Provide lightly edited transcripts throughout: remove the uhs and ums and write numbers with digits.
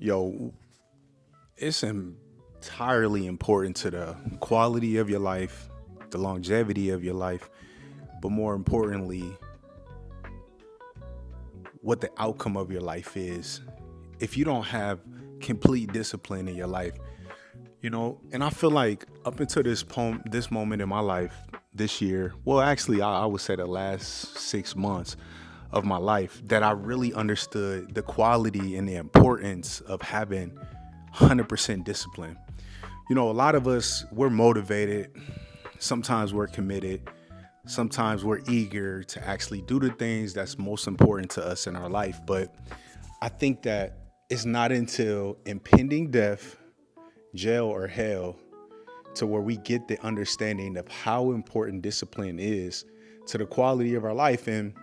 Yo, it's entirely important to the quality of your life, the longevity of your life, but more importantly, what the outcome of your life is. If you don't have complete discipline in your life, and I feel like up until this moment in my life, this year, well, actually, I would say the last 6 months of my life, that I really understood the quality and the importance of having 100% discipline. A lot of us, we're motivated. Sometimes we're committed. Sometimes we're eager to actually do the things that's most important to us in our life. But I think that it's not until impending death, jail, or hell to where we get the understanding of how important discipline is to the quality of our life. And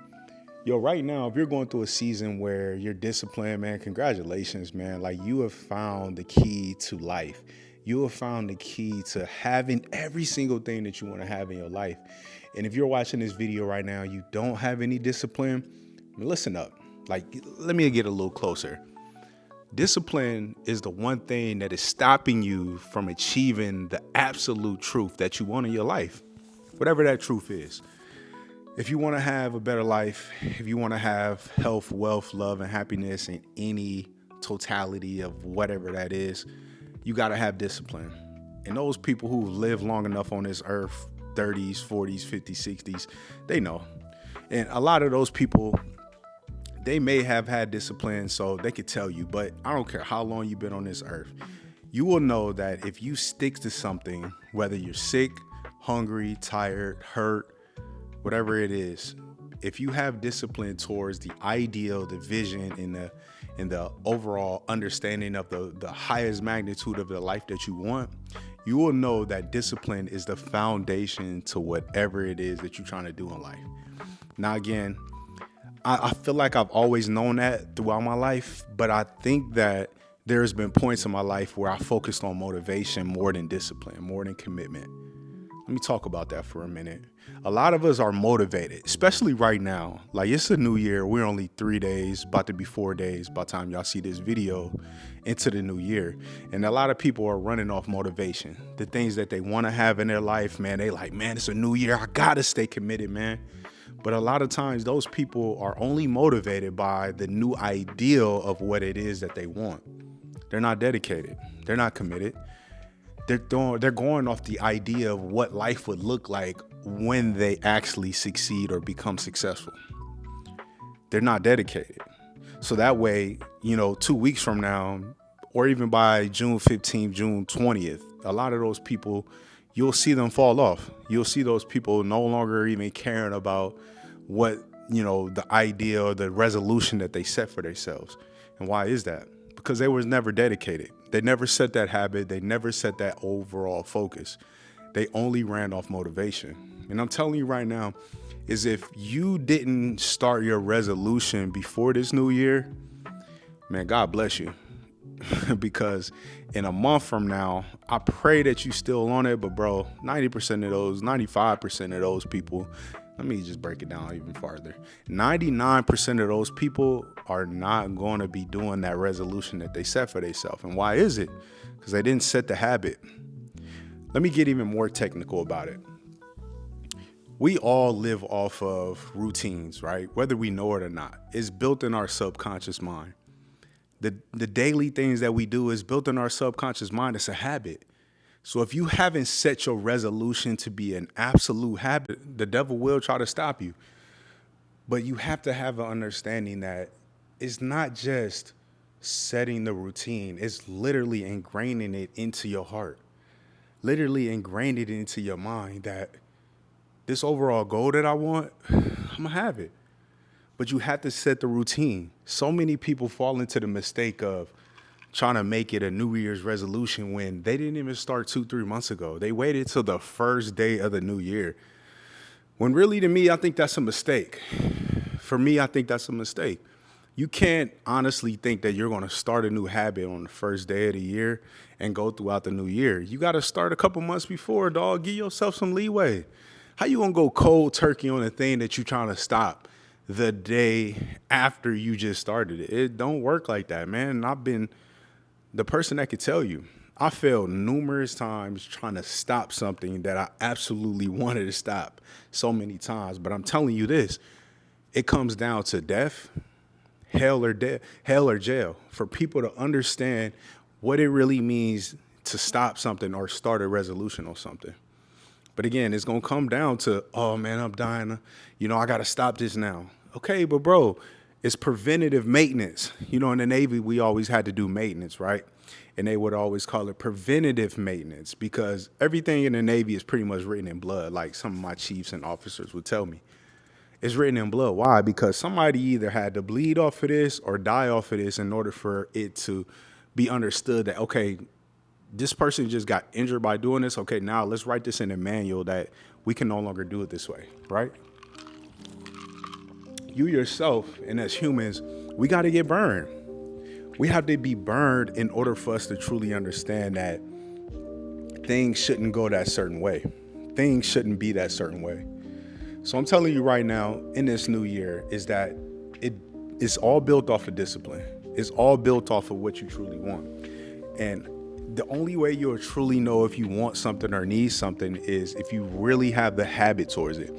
right now, if you're going through a season where you're disciplined, man, congratulations, man. Like, you have found the key to life. You have found the key to having every single thing that you want to have in your life. And if you're watching this video right now, you don't have any discipline, listen up. Like, let me get a little closer. Discipline is the one thing that is stopping you from achieving the absolute truth that you want in your life, whatever that truth is. If you want to have a better life, if you want to have health, wealth, love, and happiness in any totality of whatever that is, you got to have discipline. And those people who live long enough on this earth, 30s, 40s, 50s, 60s, they know. And a lot of those people, they may have had discipline, so they could tell you, but I don't care how long you've been on this earth. You will know that if you stick to something, whether you're sick, hungry, tired, hurt, whatever it is, if you have discipline towards the ideal, the vision, and the overall understanding of the highest magnitude of the life that you want, you will know that discipline is the foundation to whatever it is that you're trying to do in life. Now, again, I feel like I've always known that throughout my life, but I think that there's been points in my life where I focused on motivation more than discipline, more than commitment. Let me talk about that for a minute. A lot of us are motivated, especially right now. Like, it's a new year. We're only 3 days, about to be 4 days by the time y'all see this video, into the new year. And a lot of people are running off motivation. The things that they want to have in their life, man, they like, man, it's a new year. I got to stay committed, man. But a lot of times those people are only motivated by the new ideal of what it is that they want. They're not dedicated. They're not committed. They're going off the idea of what life would look like when they actually succeed or become successful. They're not dedicated. So that way, 2 weeks from now, or even by June 15th, June 20th, a lot of those people, you'll see them fall off. You'll see those people no longer even caring about what, the idea or the resolution that they set for themselves. And why is that? Because they was never dedicated. They never set that habit. They never set that overall focus. They only ran off motivation. And I'm telling you right now, is if you didn't start your resolution before this new year, man, God bless you. Because in a month from now, I pray that you still on it. But bro, 90% of those, 95% of those people, let me just break it down even farther. 99% of those people are not going to be doing that resolution that they set for themselves. And why is it? Because they didn't set the habit. Let me get even more technical about it. We all live off of routines, right? Whether we know it or not. It's built in our subconscious mind. The daily things that we do is built in our subconscious mind. It's a habit. So if you haven't set your resolution to be an absolute habit, the devil will try to stop you. But you have to have an understanding that it's not just setting the routine. It's literally ingraining it into your heart, literally ingraining it into your mind that this overall goal that I want, I'm going to have it. But you have to set the routine. So many people fall into the mistake of trying to make it a New Year's resolution when they didn't even start 2-3 months ago. They waited till the first day of the new year. When really, to me, I think that's a mistake. For me, I think that's a mistake. You can't honestly think that you're going to start a new habit on the first day of the year and go throughout the new year. You got to start a couple months before, dog. Give yourself some leeway. How you going to go cold turkey on a thing that you're trying to stop the day after you just started it? It don't work like that, man. And The person that could tell you, I failed numerous times trying to stop something that I absolutely wanted to stop so many times. But I'm telling you this, it comes down to death, hell or jail, for people to understand what it really means to stop something or start a resolution on something. But again, it's gonna come down to, oh man, I'm dying. I gotta stop this now. Okay, but bro, it's preventative maintenance. In the Navy, we always had to do maintenance, right? And they would always call it preventative maintenance because everything in the Navy is pretty much written in blood, like some of my chiefs and officers would tell me. It's written in blood. Why? Because somebody either had to bleed off of this or die off of this in order for it to be understood that, okay, this person just got injured by doing this. Okay, now let's write this in a manual that we can no longer do it this way, right? You yourself, and as humans, we got to get burned. We have to be burned in order for us to truly understand that things shouldn't go that certain way. Things shouldn't be that certain way. So I'm telling you right now, in this new year, is that it's all built off of discipline. It's all built off of what you truly want. And the only way you'll truly know if you want something or need something is if you really have the habit towards it.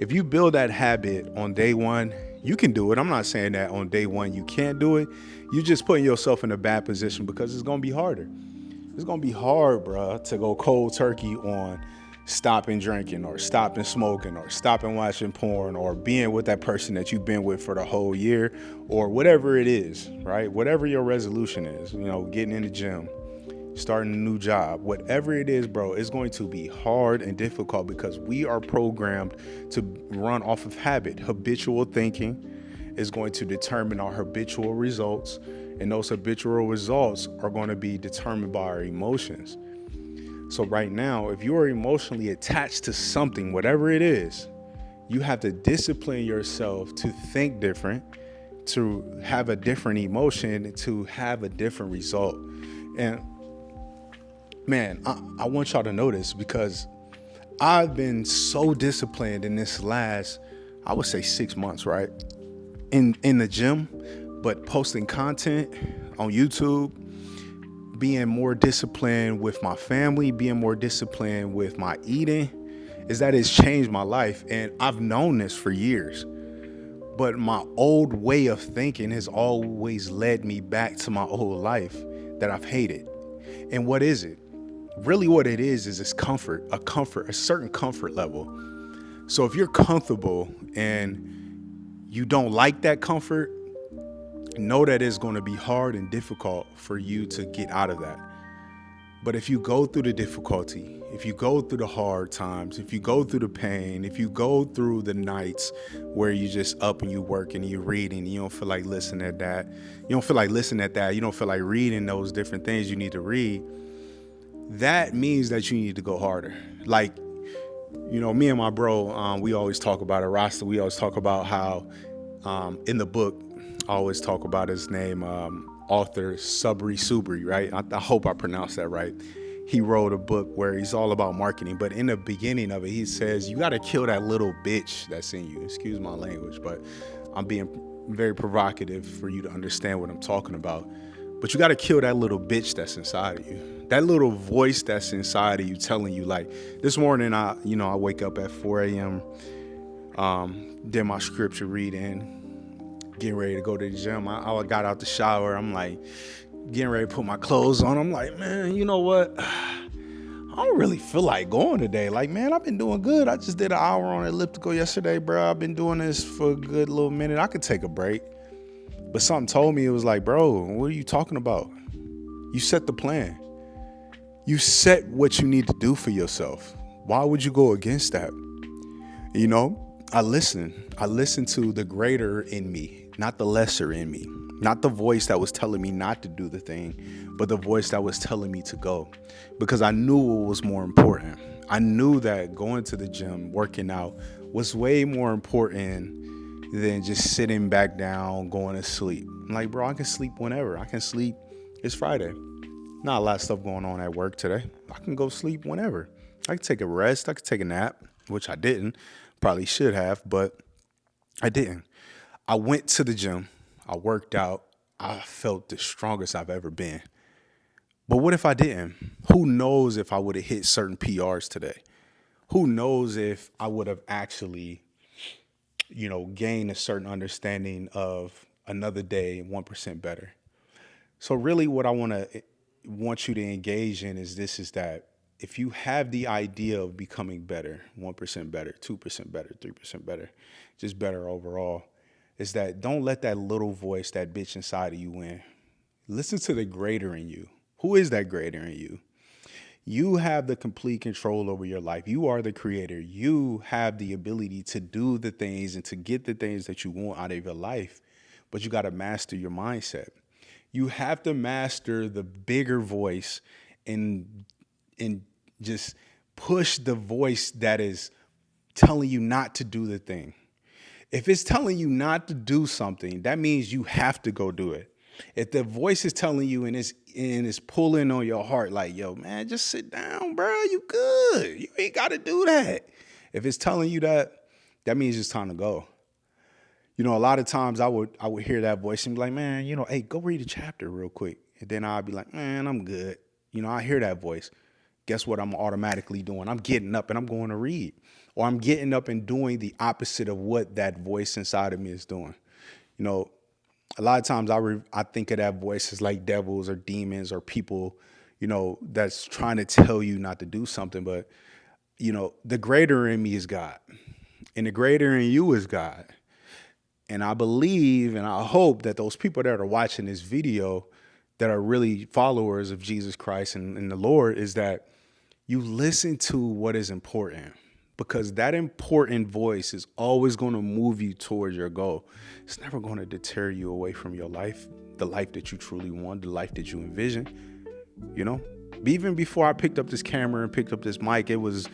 If you build that habit on day one, you can do it. I'm not saying that on day one you can't do it. You're just putting yourself in a bad position because it's going to be harder. It's going to be hard, bro, to go cold turkey on stopping drinking or stopping smoking or stopping watching porn or being with that person that you've been with for the whole year or whatever it is, right? Whatever your resolution is, getting in the gym, starting a new job, whatever it is, bro, it's going to be hard and difficult because we are programmed to run off of habit. Habitual thinking is going to determine our habitual results, and those habitual results are going to be determined by our emotions. So right now, if you are emotionally attached to something, whatever it is, you have to discipline yourself to think different, to have a different emotion, to have a different result. And man, I want y'all to know this because I've been so disciplined in this last, I would say 6 months, right? In the gym, but posting content on YouTube, being more disciplined with my family, being more disciplined with my eating, is that it's changed my life. And I've known this for years, but my old way of thinking has always led me back to my old life that I've hated. And what is it? Really what it is this comfort, a certain comfort level. So if you're comfortable and you don't like that comfort, know that it's going to be hard and difficult for you to get out of that. But if you go through the difficulty, if you go through the hard times, if you go through the pain, if you go through the nights where you just up and you work and you reading, you don't feel like listening at that, you don't feel like reading those different things you need to read, that means that you need to go harder. Like, me and my bro, we always talk about it, Rasta, we always talk about how in the book, I always talk about his name, author Sabri Subri, right? I hope I pronounced that right. He wrote a book where he's all about marketing, but in the beginning of it, he says, you got to kill that little bitch that's in you. Excuse my language, but I'm being very provocative for you to understand what I'm talking about. But you got to kill that little bitch that's inside of you. That little voice that's inside of you telling you, like, this morning, I wake up at 4 a.m., did my scripture reading, getting ready to go to the gym. I got out the shower. I'm like, getting ready to put my clothes on. I'm like, man, you know what? I don't really feel like going today. Like, man, I've been doing good. I just did an hour on elliptical yesterday, bro. I've been doing this for a good little minute. I could take a break. But something told me, it was like, bro, what are you talking about? You set the plan. You set what you need to do for yourself. Why would you go against that? I listen to the greater in me, not the lesser in me, not the voice that was telling me not to do the thing, but the voice that was telling me to go, because I knew what was more important. I knew that going to the gym, working out was way more important than just sitting back down, going to sleep. I'm like, bro, I can sleep whenever. I can sleep. It's Friday. Not a lot of stuff going on at work today. I can go sleep whenever. I can take a rest. I could take a nap, which I didn't. Probably should have, but I didn't. I went to the gym. I worked out. I felt the strongest I've ever been. But what if I didn't? Who knows if I would have hit certain PRs today? Who knows if I would have actually, gained a certain understanding of another day 1% better? So really what I want you to engage in is that if you have the idea of becoming better, 1% better, 2% better, 3% better, just better overall, is that don't let that little voice, that bitch inside of you win. Listen to the greater in you. Who is that greater in you? You have the complete control over your life. You are the creator. You have the ability to do the things and to get the things that you want out of your life, but you got to master your mindset. You have to master the bigger voice and just push the voice that is telling you not to do the thing. If it's telling you not to do something, that means you have to go do it. If the voice is telling you and it's pulling on your heart, like, yo, man, just sit down, bro. You good. You ain't got to do that. If it's telling you that, that means it's time to go. A lot of times I would hear that voice and be like, man, hey, go read a chapter real quick. And then I'd be like, man, I'm good. I hear that voice. Guess what I'm automatically doing? I'm getting up and I'm going to read. Or I'm getting up and doing the opposite of what that voice inside of me is doing. A lot of times I think of that voice as like devils or demons or people, that's trying to tell you not to do something. But, the greater in me is God. And the greater in you is God. And I believe and I hope that those people that are watching this video that are really followers of Jesus Christ and the Lord is that you listen to what is important, because that important voice is always going to move you towards your goal. It's never going to deter you away from your life, the life that you truly want, the life that you envision. Even before I picked up this camera and picked up this mic, it was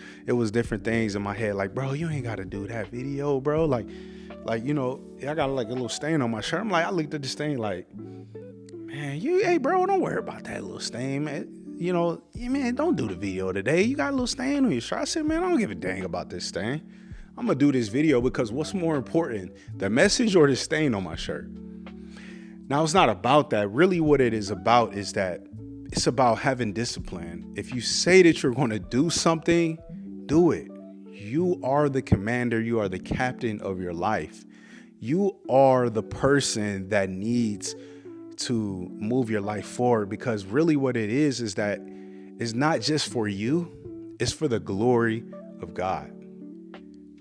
different things in my head. Like, bro, you ain't got to do that video, bro. Like, I got like a little stain on my shirt. I'm like, I looked at this stain like, man, hey, bro, don't worry about that little stain, man. Man, don't do the video today. You got a little stain on your shirt. I said, man, I don't give a dang about this stain. I'm going to do this video because what's more important, the message or the stain on my shirt? Now, it's not about that. Really what it is about is that it's about having discipline. If you say that you're going to do something, do it. You are the commander. You are the captain of your life. You are the person that needs to move your life forward, because really what it is that it's not just for you, it's for the glory of God.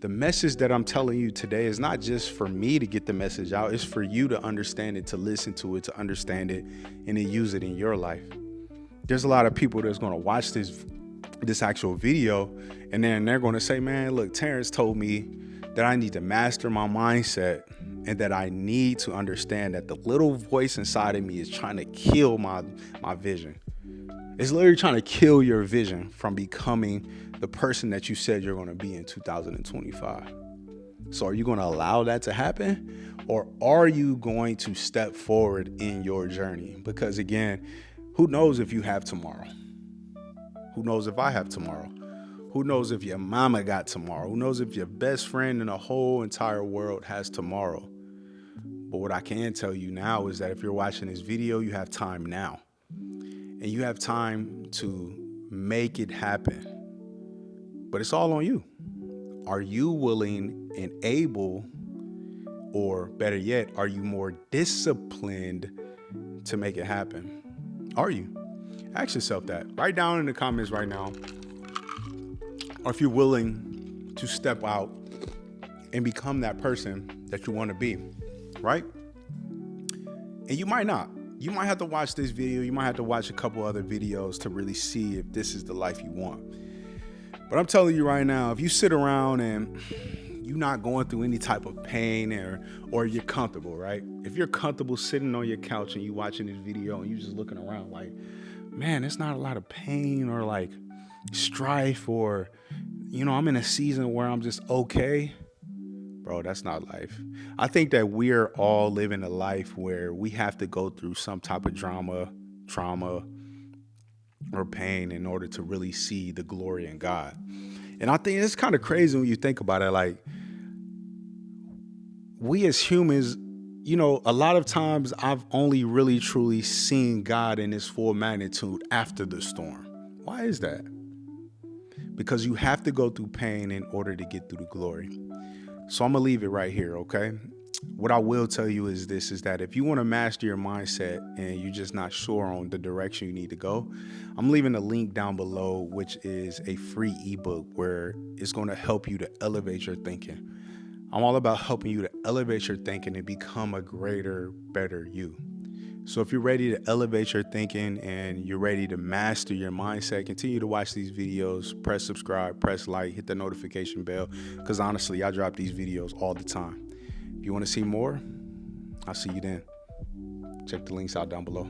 The message that I'm telling you today is not just for me to get the message out, it's for you to understand it, to listen to it, to understand it, and to use it in your life. There's a lot of people that's going to watch this actual video, and then they're going to say, man, look, Terrence told me that I need to master my mindset and that I need to understand that the little voice inside of me is trying to kill my vision. It's literally trying to kill your vision from becoming the person that you said you're going to be in 2025. So are you going to allow that to happen, or are you going to step forward in your journey? Because again, who knows if you have tomorrow? Who knows if I have tomorrow? Who knows if your mama got tomorrow? Who knows if your best friend in the whole entire world has tomorrow? But what I can tell you now is that if you're watching this video, you have time now. And you have time to make it happen. But it's all on you. Are you willing and able, or better yet, are you more disciplined to make it happen? Are you? Ask yourself that. Write down in the comments right now. Or if you're willing to step out and become that person that you want to be, right? And you might not. You might have to watch this video. You might have to watch a couple other videos to really see if this is the life you want. But I'm telling you right now, if you sit around and you're not going through any type of pain or you're comfortable, right? If you're comfortable sitting on your couch and you watching this video and you just looking around like, man, it's not a lot of pain or like strife or, I'm in a season where I'm just okay. Bro, that's not life. I think that we're all living a life where we have to go through some type of drama, trauma, or pain in order to really see the glory in God. And I think it's kind of crazy when you think about it. Like, we as humans, a lot of times I've only really truly seen God in his full magnitude after the storm. Why is that? Because you have to go through pain in order to get through the glory. So I'm gonna leave it right here, okay? What I will tell you is this, is that if you want to master your mindset and you're just not sure on the direction you need to go, I'm leaving a link down below, which is a free ebook where it's going to help you to elevate your thinking. I'm all about helping you to elevate your thinking and become a greater, better you. So if you're ready to elevate your thinking and you're ready to master your mindset, continue to watch these videos, press subscribe, press like, hit the notification bell, because honestly, I drop these videos all the time. If you want to see more, I'll see you then. Check the links out down below.